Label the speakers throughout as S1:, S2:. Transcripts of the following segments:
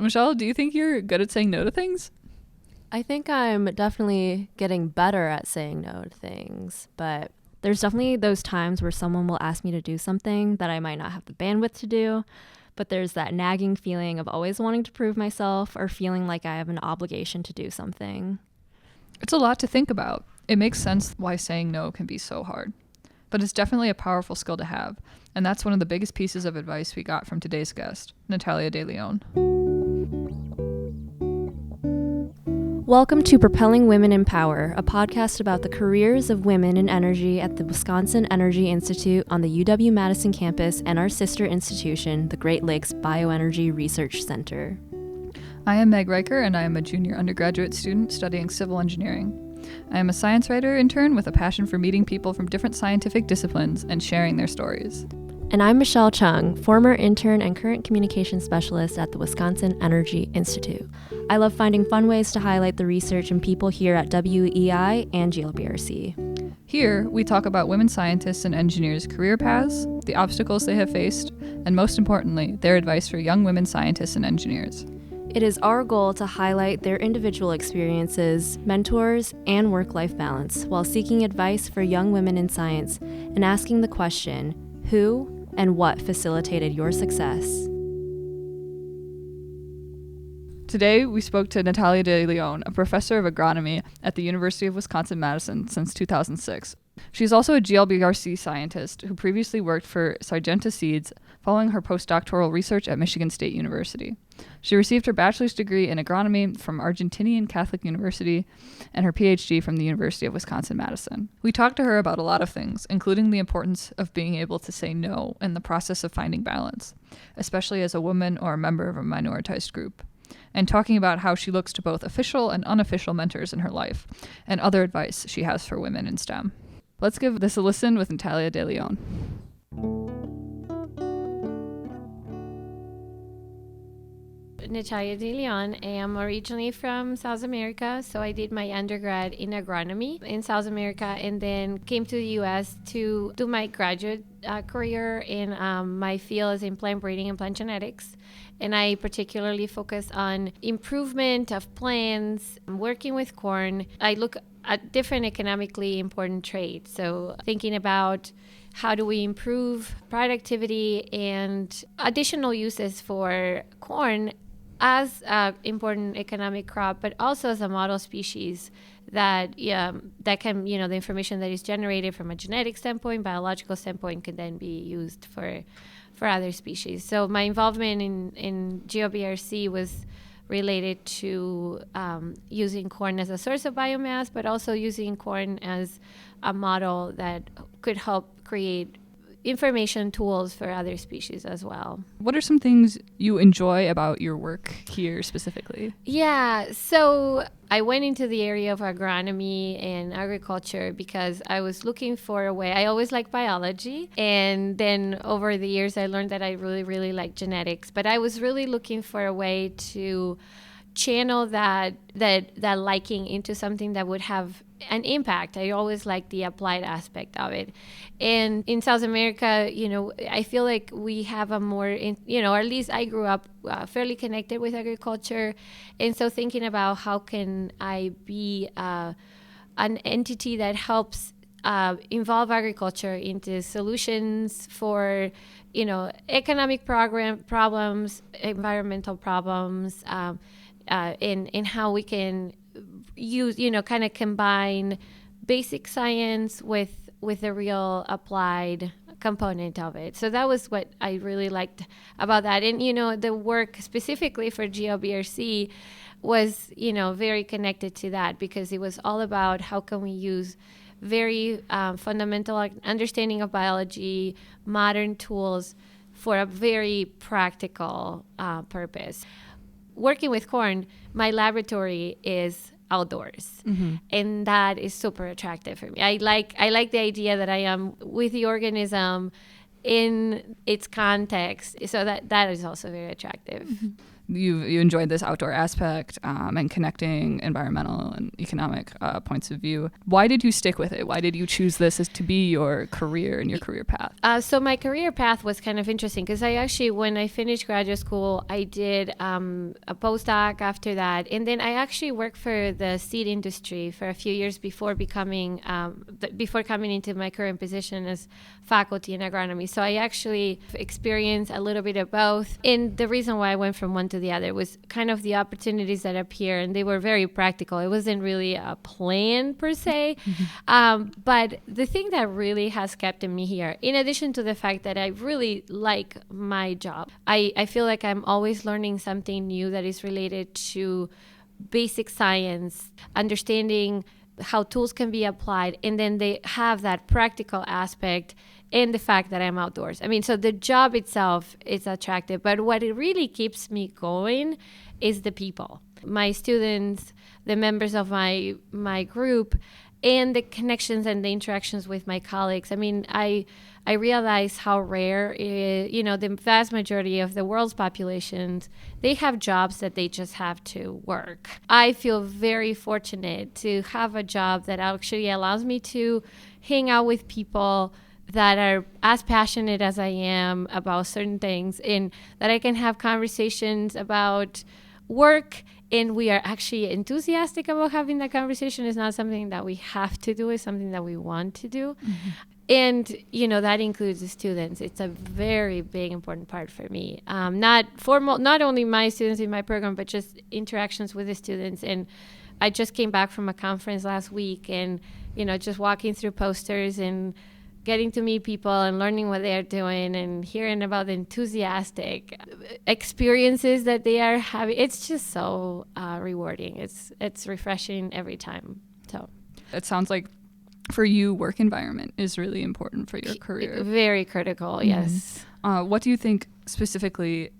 S1: Michelle, do you think you're good at saying no to things?
S2: I think I'm definitely getting better at saying no to things, but there's definitely those times where someone will ask me to do something that I might not have the bandwidth to do, but there's that nagging feeling of always wanting to prove myself or feeling like I have an obligation to do something.
S1: It's a lot to think about. It makes sense why saying no can be so hard. But it's definitely a powerful skill to have, and that's one of the biggest pieces of advice we got from today's guest, Natalia De Leon.
S2: Welcome to Propelling Women in Power, a podcast about the careers of women in energy at the Wisconsin Energy Institute on the UW-Madison campus and our sister institution, the Great Lakes Bioenergy Research Center.
S1: I am Meg Riker, and I am a junior undergraduate student studying civil engineering. I am a science writer intern with a passion for meeting people from different scientific disciplines and sharing their stories.
S2: And I'm Michelle Chung, former intern and current communications specialist at the Wisconsin Energy Institute. I love finding fun ways to highlight the research and people here at WEI and GLBRC.
S1: Here, we talk about women scientists and engineers' career paths, the obstacles they have faced, and most importantly, their advice for young women scientists and engineers.
S2: It is our goal to highlight their individual experiences, mentors, and work-life balance while seeking advice for young women in science and asking the question, who and what facilitated your success?
S1: Today, we spoke to Natalia De Leon, a professor of agronomy at the University of Wisconsin-Madison since 2006. She's also a GLBRC scientist who previously worked for Syngenta Seeds following her postdoctoral research at Michigan State University. She received her bachelor's degree in agronomy from Argentinian Catholic University and her PhD from the University of Wisconsin-Madison. We talked to her about a lot of things, including the importance of being able to say no in the process of finding balance, especially as a woman or a member of a minoritized group, and talking about how she looks to both official and unofficial mentors in her life, and other advice she has for women in STEM. Let's give this a listen with Natalia De Leon.
S3: Natalia De Leon. I am originally from South America, so I did my undergrad in agronomy in South America and then came to the U.S. to do my graduate career in my field is in plant breeding and plant genetics. And I particularly focus on improvement of plants, working with corn. I look at different economically important traits. So thinking about how do we improve productivity and additional uses for corn as an important economic crop, but also as a model species that can, the information that is generated from a genetic standpoint, biological standpoint, can then be used for other species. So my involvement in GLBRC was related to using corn as a source of biomass, but also using corn as a model that could help create information tools for other species as well.
S1: What are some things you enjoy about your work here specifically?
S3: Yeah, so I went into the area of agronomy and agriculture because I was looking for a way. I always liked biology, and then over the years I learned that I really, really like genetics, but I was really looking for a way to channel that liking into something that would have an impact. I always liked the applied aspect of it. And in South America, I feel like we have a more, or at least I grew up fairly connected with agriculture. And so thinking about how can I be an entity that helps involve agriculture into solutions for, economic problems, environmental problems, in how we can use, kind of combine basic science with the real applied component of it. So that was what I really liked about that. And, the work specifically for GLBRC was, very connected to that because it was all about how can we use very fundamental understanding of biology, modern tools for a very practical purpose. Working with corn, my laboratory is outdoors, and that is super attractive for me. I like the idea that I am with the organism in its context, so that is also very attractive.
S1: you enjoyed this outdoor aspect and connecting environmental and economic points of view. Why did you stick with it? Why did you choose this as to be your career and your career path?
S3: So my career path was kind of interesting because I actually, when I finished graduate school, I did a postdoc after that. And then I actually worked for the seed industry for a few years before before coming into my current position as faculty in agronomy. So I actually experienced a little bit of both. And the reason why I went from one to the other was kind of the opportunities that appear, and they were very practical. It wasn't really a plan per se. But the thing that really has kept me here, in addition to the fact that I really like my job, I feel like I'm always learning something new that is related to basic science, understanding how tools can be applied, and then they have that practical aspect and the fact that I'm outdoors. I mean, so the job itself is attractive, but what it really keeps me going is the people, my students, the members of my group, and the connections and the interactions with my colleagues. I mean, I realize how rare, the vast majority of the world's populations, they have jobs that they just have to work. I feel very fortunate to have a job that actually allows me to hang out with people that are as passionate as I am about certain things, and that I can have conversations about work, and we are actually enthusiastic about having that conversation. It's not something that we have to do, it's something that we want to do. Mm-hmm. And, that includes the students. It's a very big, important part for me. Not only my students in my program, but just interactions with the students. And I just came back from a conference last week, and, just walking through posters and getting to meet people and learning what they're doing and hearing about the enthusiastic experiences that they are having. It's just so rewarding. It's refreshing every time. So
S1: it sounds like for you, work environment is really important for your career.
S3: Very critical, mm-hmm. Yes.
S1: What do you think specifically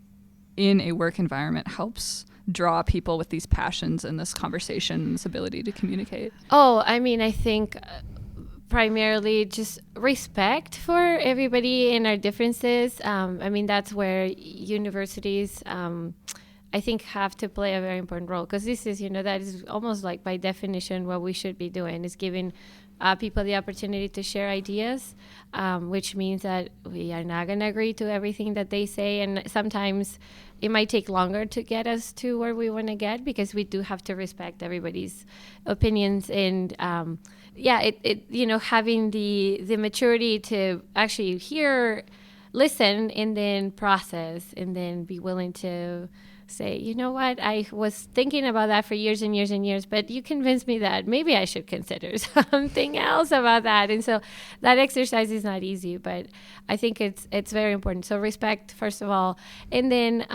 S1: in a work environment helps draw people with these passions and this conversation, this ability to communicate?
S3: I think primarily just respect for everybody and our differences. That's where universities, I think, have to play a very important role, because this is, that is almost like by definition what we should be doing, is giving people the opportunity to share ideas, which means that we are not going to agree to everything that they say. And sometimes it might take longer to get us to where we want to get, because we do have to respect everybody's opinions. And having the maturity to actually hear, listen, and then process, and then be willing to say, you know what, I was thinking about that for years and years and years, but you convinced me that maybe I should consider something else about that. And so that exercise is not easy, but I think it's very important. So respect, first of all, and then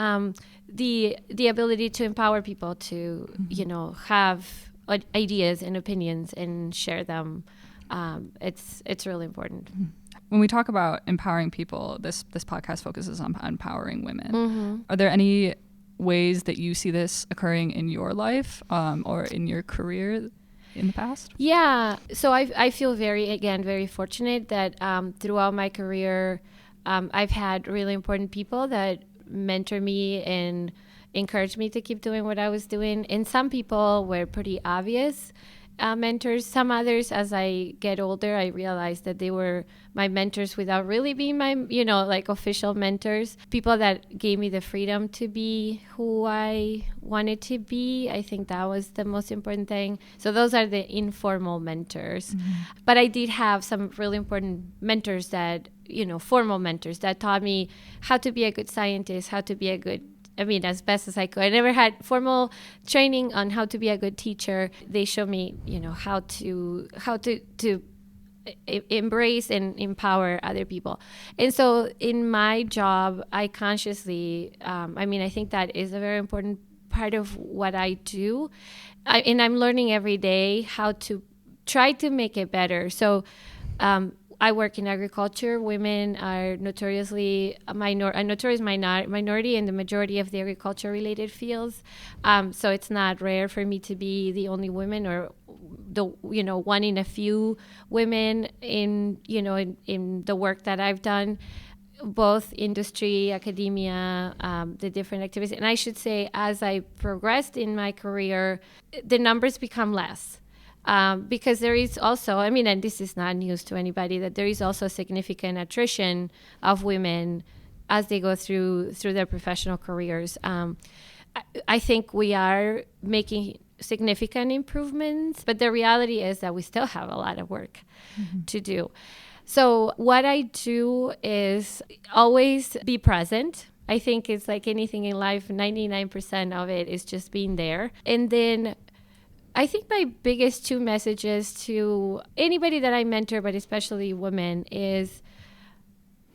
S3: the ability to empower people to, mm-hmm. Have ideas and opinions and share them. It's really important.
S1: When we talk about empowering people, this podcast focuses on empowering women.
S3: Mm-hmm.
S1: Are there any ways that you see this occurring in your life or in your career in the past?
S3: Yeah. So I feel very fortunate that throughout my career, I've had really important people that mentor me and encourage me to keep doing what I was doing. And some people were pretty obvious mentors. Some others, as I get older, I realized that they were my mentors without really being my, official mentors. People that gave me the freedom to be who I wanted to be. I think that was the most important thing. So those are the informal mentors. Mm-hmm. But I did have some really important mentors that, formal mentors that taught me how to be a good scientist, how to be a good, as best as I could. I never had formal training on how to be a good teacher. They showed me, how to embrace and empower other people. And so in my job, I consciously, I think that is a very important part of what I do. And I'm learning every day how to try to make it better. So I work in agriculture. Women are notoriously a notorious minority in the majority of the agriculture-related fields. So it's not rare for me to be the only woman, or one in a few women in the work that I've done. both industry, academia, the different activities. And I should say, as I progressed in my career, the numbers become less. Because there is also, I mean, and this is not news to anybody, that there is also significant attrition of women as they go through their professional careers. I think we are making significant improvements, but the reality is that we still have a lot of work to do. So what I do is always be present. I think it's like anything in life, 99% of it is just being there. And then I think my biggest two messages to anybody that I mentor, but especially women, is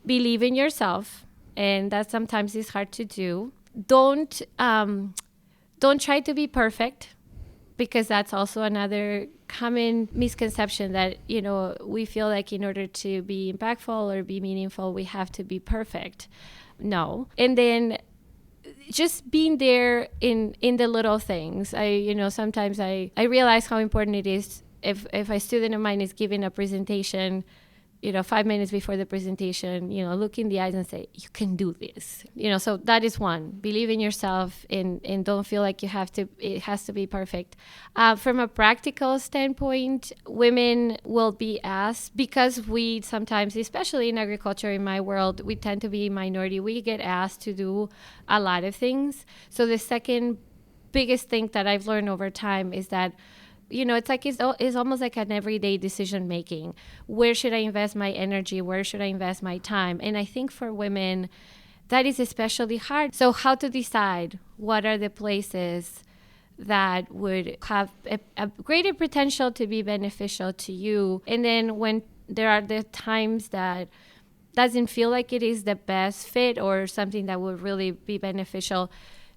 S3: believe in yourself. And that sometimes is hard to do. Don't try to be perfect, because that's also another common misconception that, we feel like in order to be impactful or be meaningful, we have to be perfect. No. And then just being there in the little things. Sometimes I realize how important it is if a student of mine is giving a presentation, 5 minutes before the presentation, look in the eyes and say, you can do this. So that is one. Believe in yourself and don't feel like it has to be perfect. From a practical standpoint, women will be asked, because we sometimes, especially in agriculture in my world, we tend to be minority. We get asked to do a lot of things. So the second biggest thing that I've learned over time is that it's almost like an everyday decision making. Where should I invest my energy? Where should I invest my time? And I think for women, that is especially hard. So how to decide what are the places that would have a greater potential to be beneficial to you? And then when there are the times that doesn't feel like it is the best fit or something that would really be beneficial,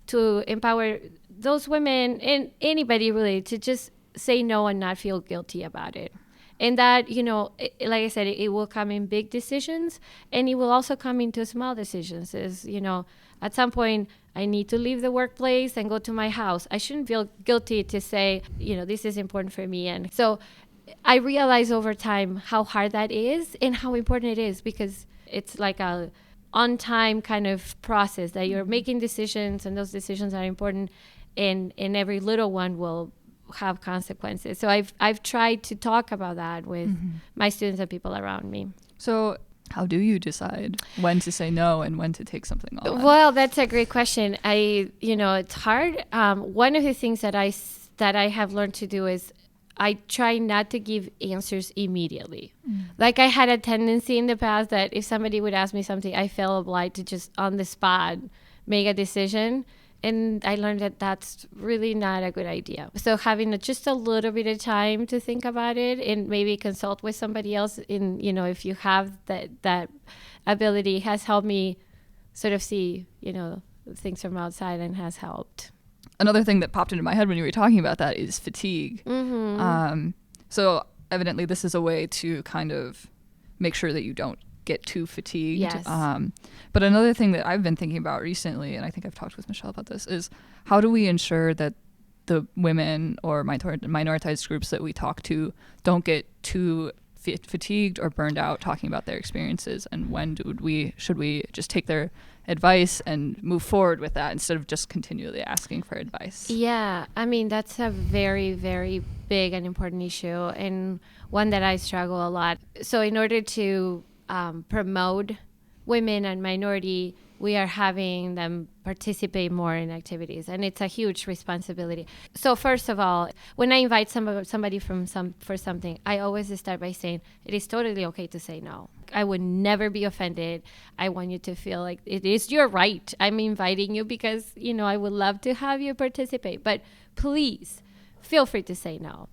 S3: to empower those women and anybody really to just say no and not feel guilty about it. And that, like I said, it will come in big decisions, and it will also come into small decisions. At some point, I need to leave the workplace and go to my house. I shouldn't feel guilty to say, this is important for me. And so I realize over time how hard that is and how important it is, because it's like a on-time kind of process that you're making decisions, and those decisions are important, and every little one will have consequences. So I've tried to talk about that with my students and people around me.
S1: So how do you decide when to say no and when to take something on?
S3: Well, that's a great question. It's hard. One of the things that I have learned to do is I try not to give answers immediately. Like I had a tendency in the past that if somebody would ask me something, I felt obliged to just on the spot make a decision. And I learned that that's really not a good idea. So having just a little bit of time to think about it and maybe consult with somebody else if you have that ability has helped me sort of see, things from outside, and has helped.
S1: Another thing that popped into my head when you were talking about that is fatigue. So evidently this is a way to kind of make sure that you don't get too fatigued.
S3: Yes.
S1: But another thing that I've been thinking about recently, and I think I've talked with Michelle about this, is how do we ensure that the women or minoritized groups that we talk to don't get too fatigued or burned out talking about their experiences, and when should we just take their advice and move forward with that instead of just continually asking for advice?
S3: Yeah, I mean, that's a very, very big and important issue, and one that I struggle a lot. So in order to promote women and minority, we are having them participate more in activities, and it's a huge responsibility. So first of all, when I invite somebody for something, I always start by saying it is totally okay to say no. I would never be offended. I want you to feel like it is your right. I'm inviting you because I would love to have you participate, but please feel free to say no.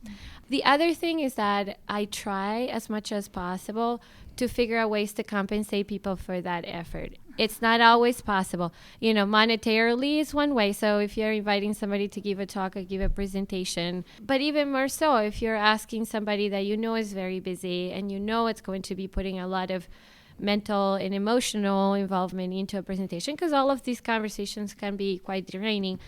S3: The other thing is that I try as much as possible to figure out ways to compensate people for that effort. It's not always possible. Monetarily is one way. So if you're inviting somebody to give a talk or give a presentation, but even more so if you're asking somebody that is very busy and it's going to be putting a lot of mental and emotional involvement into a presentation, because all of these conversations can be quite draining.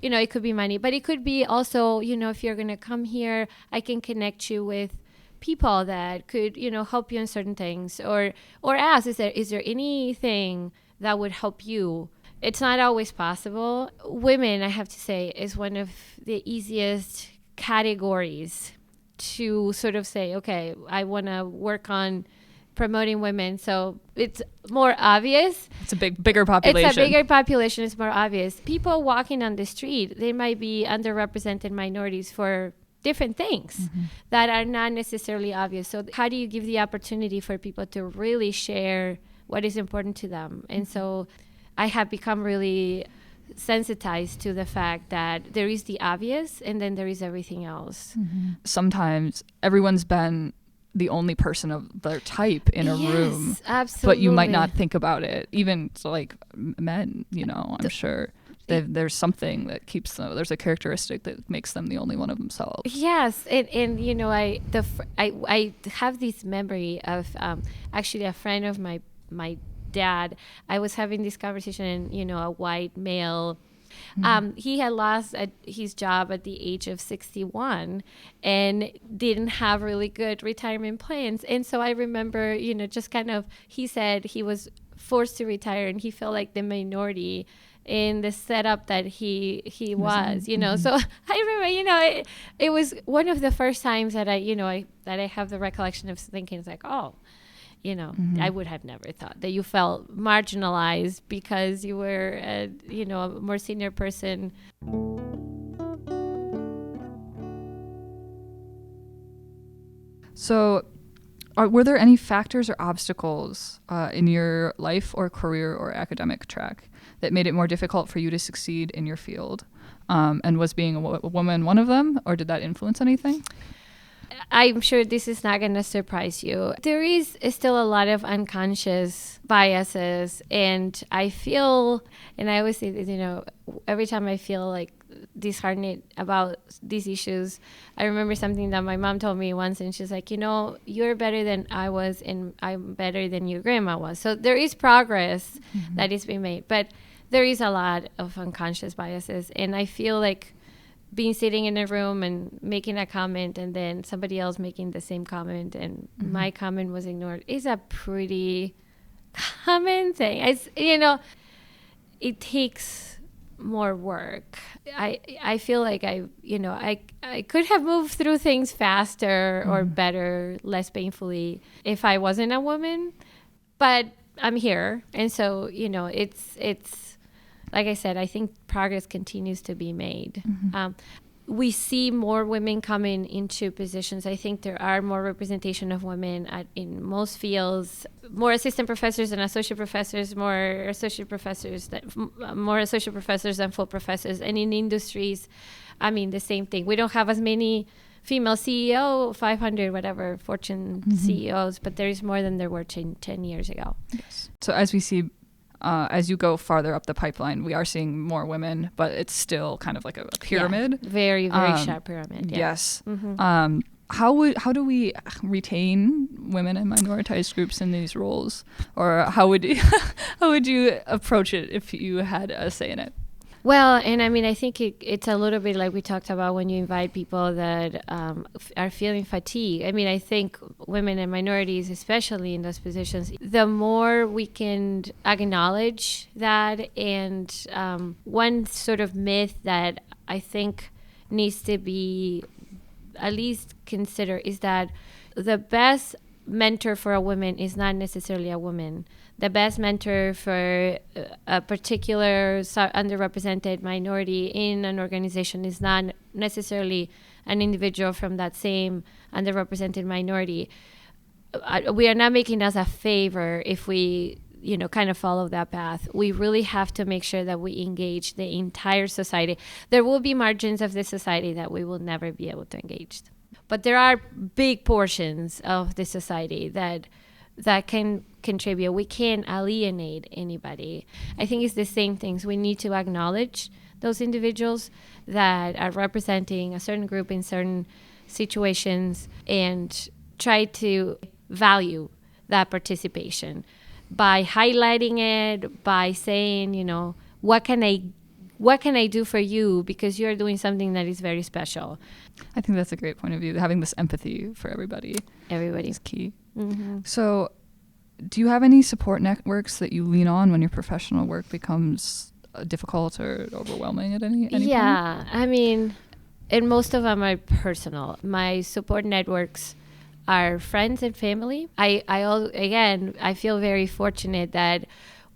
S3: It could be money, but it could be also, if you're going to come here, I can connect you with people that could, help you in certain things, or ask, is there anything that would help you? It's not always possible. Women, I have to say, is one of the easiest categories to sort of say, okay, I want to work on promoting women. So it's more obvious.
S1: It's a bigger population.
S3: It's a bigger population. It's more obvious. People walking on the street, they might be underrepresented minorities for different things that are not necessarily obvious. So how do you give the opportunity for people to really share what is important to them? And so I have become really sensitized to the fact that there is the obvious and then there is everything else.
S1: Sometimes everyone's been the only person of their type in a room,
S3: absolutely.
S1: but you might not think about it. Even like men, I'm sure there's something that keeps them. There's a characteristic that makes them the only one of themselves.
S3: Yes, and I have this memory of actually a friend of my dad. I was having this conversation, and a white male. He had lost his job at the age of 61 and didn't have really good retirement plans. And so I remember, just kind of, he said he was forced to retire and he felt like the minority in the setup that he was, So I remember, it was one of the first times that I have the recollection of thinking, it's like, oh, I would have never thought that you felt marginalized because you were a more senior person.
S1: So were there any factors or obstacles in your life or career or academic track that made it more difficult for you to succeed in your field? And was being a woman one of them, or did that influence anything?
S3: I'm sure this is not going to surprise you. There is still a lot of unconscious biases, and I feel, and I always say this, every time I feel like disheartened about these issues, I remember something that my mom told me once, and she's like, you're better than I was, and I'm better than your grandma was. So there is progress that is being made, but there is a lot of unconscious biases, and I feel like being sitting in a room and making a comment and then somebody else making the same comment and my comment was ignored is a pretty common thing. It takes more work. I feel like I could have moved through things faster or better, less painfully if I wasn't a woman, but I'm here. And so, it's like I said, I think progress continues to be made. We see more women coming into positions. I think there are more representation of women in most fields, more assistant professors and associate professors, more associate professors than full professors. And in industries, the same thing. We don't have as many female CEO, 500, whatever, Fortune CEOs, but there is more than there were 10 years ago.
S1: Yes. So as we see, as you go farther up the pipeline, we are seeing more women, but it's still kind of like a pyramid.
S3: Yeah, very, very sharp pyramid. Yeah.
S1: Yes. How do we retain women and minoritized groups in these roles, or how would you approach it if you had a say in it?
S3: Well, and I think it's a little bit like we talked about when you invite people that are feeling fatigue. I think women and minorities, especially in those positions, the more we can acknowledge that, and one sort of myth that I think needs to be at least considered is that the best mentor for a woman is not necessarily a woman. The best mentor for a particular underrepresented minority in an organization is not necessarily an individual from that same underrepresented minority. We are not making us a favor if we, kind of follow that path. We really have to make sure that we engage the entire society. There will be margins of the society that we will never be able to engage. But there are big portions of the society that can contribute. We can't alienate anybody. I think it's the same things. We need to acknowledge those individuals that are representing a certain group in certain situations and try to value that participation by highlighting it, by saying, what can I what can I do for you because you're doing something that is very special.
S1: I think that's a great point of view. Having this empathy for everybody is key.
S3: Mm-hmm.
S1: So do you have any support networks that you lean on when your professional work becomes difficult or overwhelming at any point?
S3: Yeah, I mean, and most of them are personal. My support networks are friends and family. I feel very fortunate that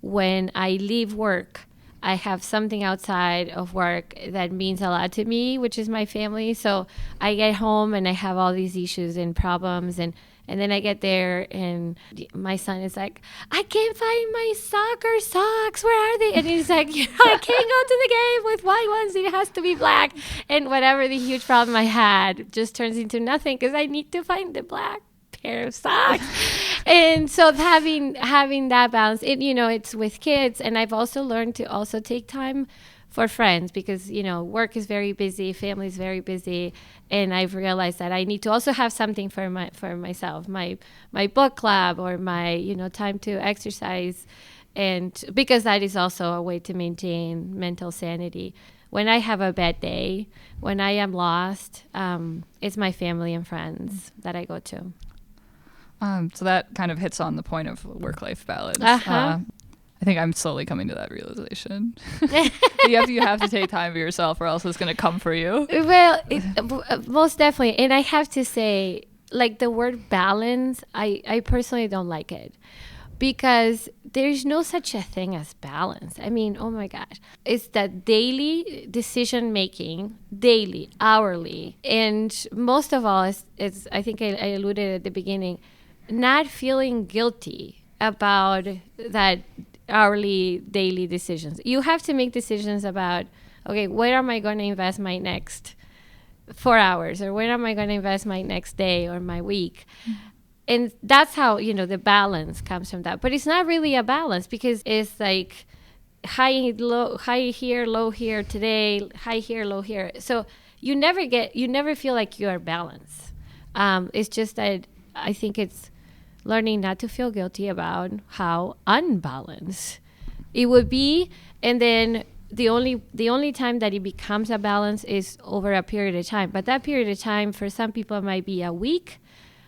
S3: when I leave work, I have something outside of work that means a lot to me, which is my family. So I get home and I have all these issues and problems, and then I get there and my son is like, I can't find my soccer socks. Where are they? And he's like, I can't go to the game with white ones. It has to be black. And whatever the huge problem I had just turns into nothing because I need to find the black pair of socks. And so having that balance, it's with kids. And I've also learned to also take time for friends because, work is very busy, family is very busy. And I've realized that I need to also have something for myself, my book club or my, time to exercise. And because that is also a way to maintain mental sanity. When I have a bad day, when I am lost, it's my family and friends that I go to.
S1: So that kind of hits on the point of work-life balance.
S3: Uh-huh.
S1: I think I'm slowly coming to that realization. you have to take time for yourself or else it's going to come for you.
S3: Well, most definitely. And I have to say, like the word balance, I personally don't like it because there's no such a thing as balance. I mean, oh my gosh. It's that daily decision making, daily, hourly. And most of all, it's I think I alluded at the beginning, not feeling guilty about that hourly, daily decisions. You have to make decisions about, okay, where am I going to invest my next 4 hours, or where am I going to invest my next day or my week? And that's how, the balance comes from that. But it's not really a balance because it's like high here, low here today, high here, low here. So you never feel like you are balanced. It's just that I think it's learning not to feel guilty about how unbalanced it would be. And then the only time that it becomes a balance is over a period of time. But that period of time for some people might be a week,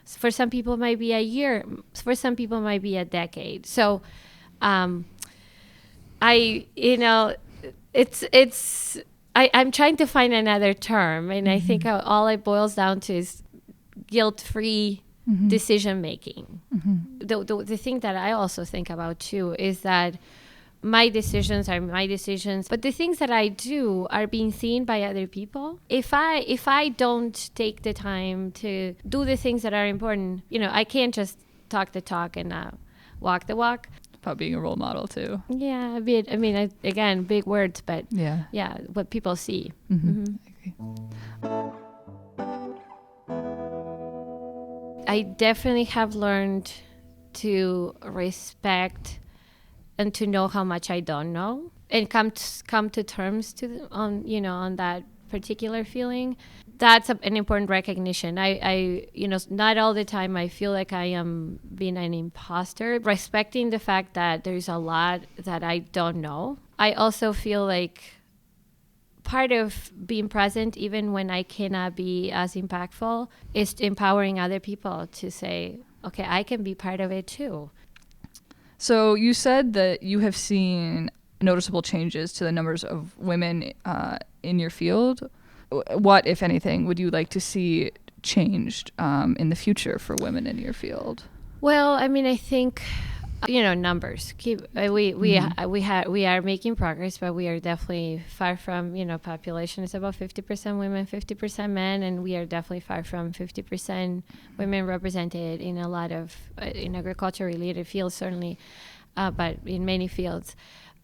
S3: for some people might be a year, for some people might be a decade. So I'm trying to find another term, and I think all it boils down to is guilt-free decision making. The thing that I also think about too is that my decisions are my decisions, but the things that I do are being seen by other people. If I don't take the time to do the things that are important, I can't just talk the talk and walk the walk.
S1: About being a role model too.
S3: Yeah, a bit. I mean, again, big words, but yeah, what people see. I definitely have learned to respect and to know how much I don't know, and come to terms on that particular feeling. That's an important recognition. I not all the time I feel like I am being an imposter. Respecting the fact that there's a lot that I don't know. I also feel like part of being present, even when I cannot be as impactful, is empowering other people to say, okay, I can be part of it too.
S1: So you said that you have seen noticeable changes to the numbers of women in your field. What, if anything, would you like to see changed in the future for women in your field?
S3: Well, I mean, I think numbers. We are making progress, but we are definitely far from, population is about 50% women, 50% men, and we are definitely far from 50% women represented in a lot of in agriculture related fields, certainly, but in many fields.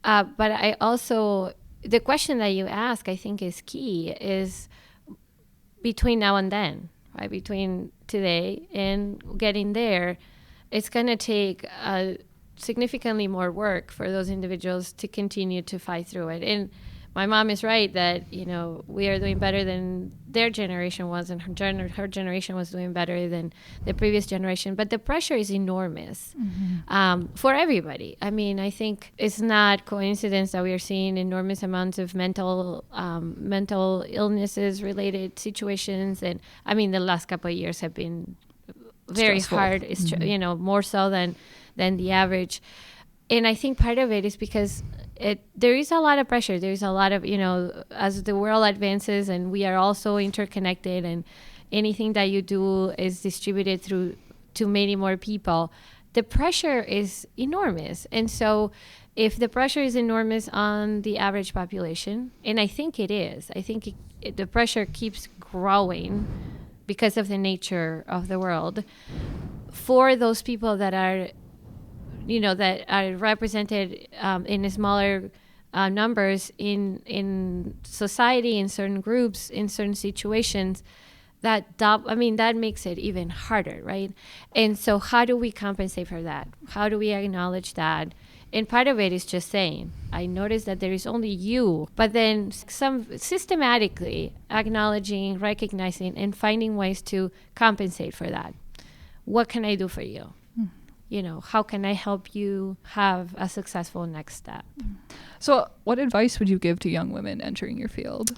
S3: But I also, the question that you ask, I think is key, is between now and then, right? Between today and getting there, it's going to take significantly more work for those individuals to continue to fight through it. my mom is right that, you know, we are doing better than their generation was, and her generation was doing better than the previous generation. But the pressure is enormous for everybody. I mean, I think it's not coincidence that we are seeing enormous amounts of mental illnesses related situations. And I mean, the last couple of years have been very
S1: stressful.
S3: hard, you know, more so than the average. And I think part of it is because there is a lot of pressure. There is a lot of, you know, as the world advances and we are also interconnected, and anything that you do is distributed to many more people, the pressure is enormous. And so if the pressure is enormous on the average population, and I think it is, I think the pressure keeps growing because of the nature of the world, for those people that are, you know, that are represented in smaller numbers in society, in certain groups, in certain situations, that makes it even harder, right? And so how do we compensate for that? How do we acknowledge that? And part of it is just saying, I notice that there is only you, but then some systematically acknowledging, recognizing, and finding ways to compensate for that. What can I do for you? You know, how can I help you have a successful next step?
S1: So what advice would you give to young women entering your field?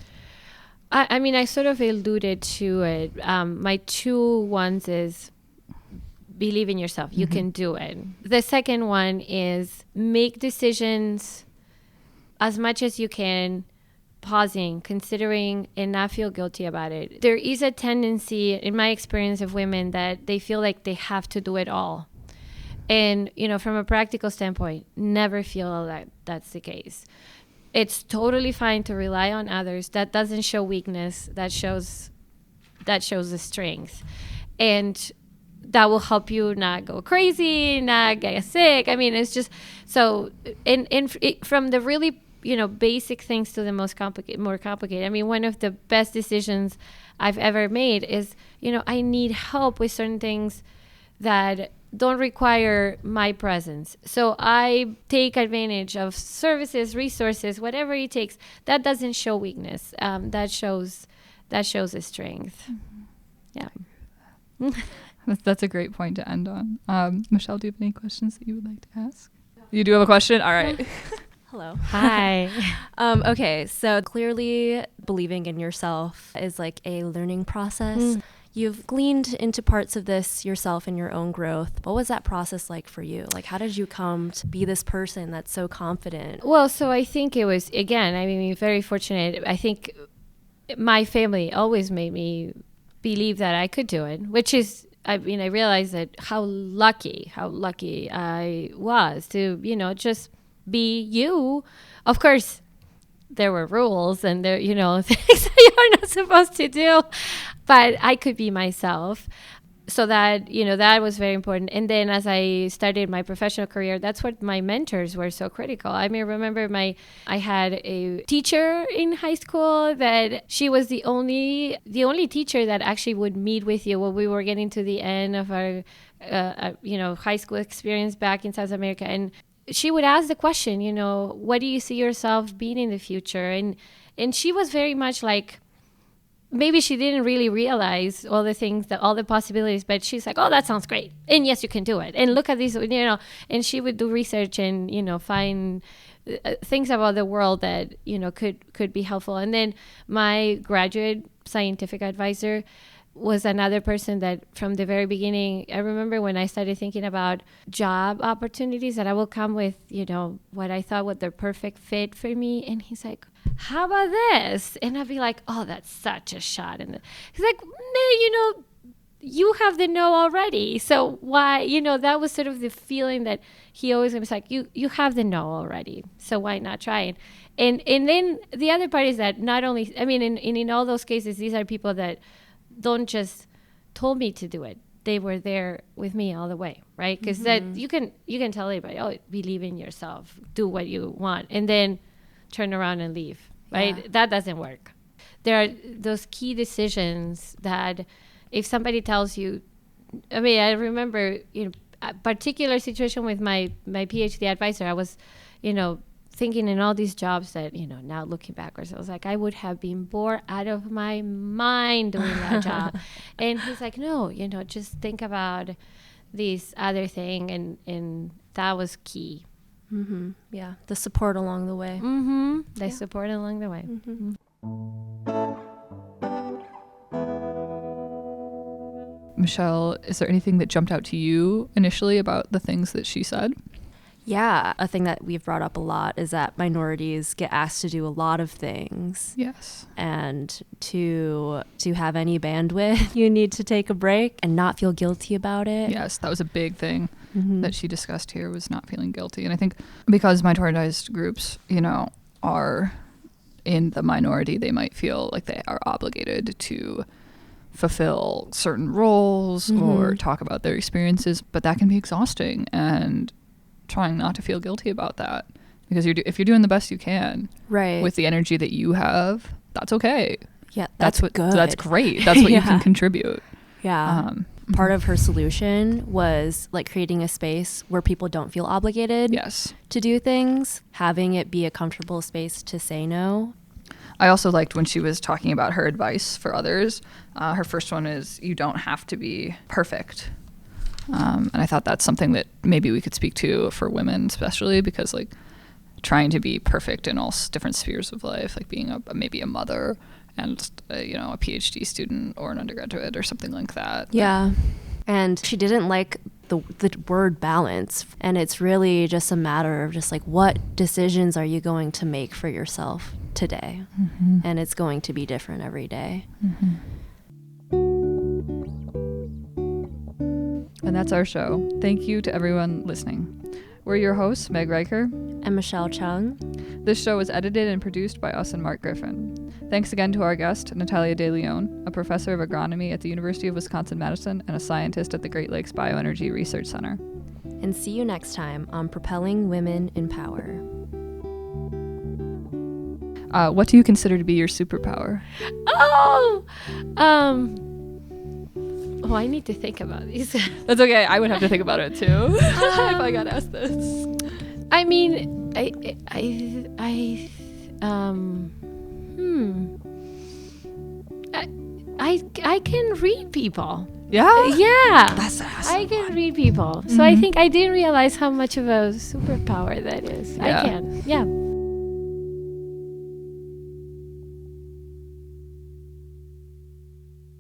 S3: I mean, I sort of alluded to it. My two ones is believe in yourself. You can do it. The second one is make decisions as much as you can, pausing, considering, and not feel guilty about it. There is a tendency, in my experience, of women that they feel like they have to do it all. And, you know, from a practical standpoint, never feel that that's the case. It's totally fine to rely on others. That doesn't show weakness. That shows the strength. And that will help you not go crazy, not get sick. I mean, it's just so, from the really, you know, basic things to the more complicated. I mean, one of the best decisions I've ever made is, you know, I need help with certain things that don't require my presence. So I take advantage of services, resources, whatever it takes. That doesn't show weakness. That shows a strength. Yeah.
S1: That's a great point to end on. Michelle, do you have any questions that you would like to ask? You do have a question? All right.
S2: Hello.
S3: Hi.
S2: Okay, so clearly believing in yourself is like a learning process. You've gleaned into parts of this yourself in your own growth. What was that process like for you? Like, how did you come to be this person that's so confident?
S3: Well, so I think it was, again, I mean, very fortunate. I think my family always made me believe that I could do it, which is, I mean, I realized that how lucky I was to, you know, just be you. Of course, there were rules and there, you know, things that you're not supposed to do, but I could be myself. So that, you know, that was very important. And then as I started my professional career, that's what my mentors were so critical. I mean, remember I had a teacher in high school that she was the only teacher that actually would meet with you when we were getting to the end of our, you know, high school experience back in South America. And she would ask the question, you know, what do you see yourself being in the future? And she was very much like, maybe she didn't really realize all the possibilities, but she's like, oh, that sounds great. And yes, you can do it. And look at these, you know, and she would do research and, you know, find things about the world that, you know, could be helpful. And then my graduate scientific advisor was another person that from the very beginning, I remember when I started thinking about job opportunities that I will come with, you know, what I thought was the perfect fit for me. And he's like, how about this? And I'd be like, oh, that's such a shot. And he's like, no, you know, you have the no already. So why, you know, that was sort of the feeling that he always was like, you have the no already. So why not try it? And then the other part is that not only, I mean, in all those cases, these are people that don't just told me to do it. They were there with me all the way, right? Because that you can tell anybody, oh, believe in yourself, do what you want, and then turn around and leave, right? Yeah. That doesn't work. There are those key decisions that if somebody tells you, I mean, I remember, you know, a particular situation with my PhD advisor. I was, you know, thinking in all these jobs that, you know, now looking backwards, I was like, I would have been bored out of my mind doing that job. And he's like, no, you know, just think about this other thing. And that was key.
S2: Mm-hmm. Yeah. The support along the way.
S3: Mm-hmm. The support along the way.
S2: Mm-hmm.
S1: Michelle, is there anything that jumped out to you initially about the things that she said?
S2: Yeah, a thing that we've brought up a lot is that minorities get asked to do a lot of things.
S1: Yes.
S2: And to have any bandwidth, you need to take a break and not feel guilty about it.
S1: Yes, that was a big thing that she discussed here, was not feeling guilty. And I think because minoritized groups, you know, are in the minority, they might feel like they are obligated to fulfill certain roles or talk about their experiences, but that can be exhausting, and trying not to feel guilty about that, because if you're doing the best you can with the energy that you have, that's okay.
S2: Yeah, that's good.
S1: That's great. That's what you can contribute.
S2: Yeah. Part of her solution was like creating a space where people don't feel obligated to do things, having it be a comfortable space to say no.
S1: I also liked when she was talking about her advice for others. Her first one is, you don't have to be perfect. And I thought that's something that maybe we could speak to for women, especially because like trying to be perfect in all different spheres of life, like being maybe a mother and a PhD student or an undergraduate or something like that.
S2: Yeah. And she didn't like the word balance. And it's really just a matter of just like, what decisions are you going to make for yourself today? And it's going to be different every day.
S1: And that's our show. Thank you to everyone listening. We're your hosts, Meg Riker
S2: and Michelle Chung.
S1: This show was edited and produced by us and Mark Griffin. Thanks again to our guest, Natalia De Leon, a professor of agronomy at the University of Wisconsin-Madison and a scientist at the Great Lakes Bioenergy Research Center.
S2: And see you next time on Propelling Women in Power.
S1: What do you consider to be your superpower?
S3: I need to think about these.
S1: That's okay. I would have to think about it too if I got asked this.
S3: I mean, I can read people.
S1: Yeah?
S3: Yeah.
S1: That's awesome.
S3: I can read people. So I think I didn't realize how much of a superpower that is.
S1: Yeah.
S3: I can. Yeah.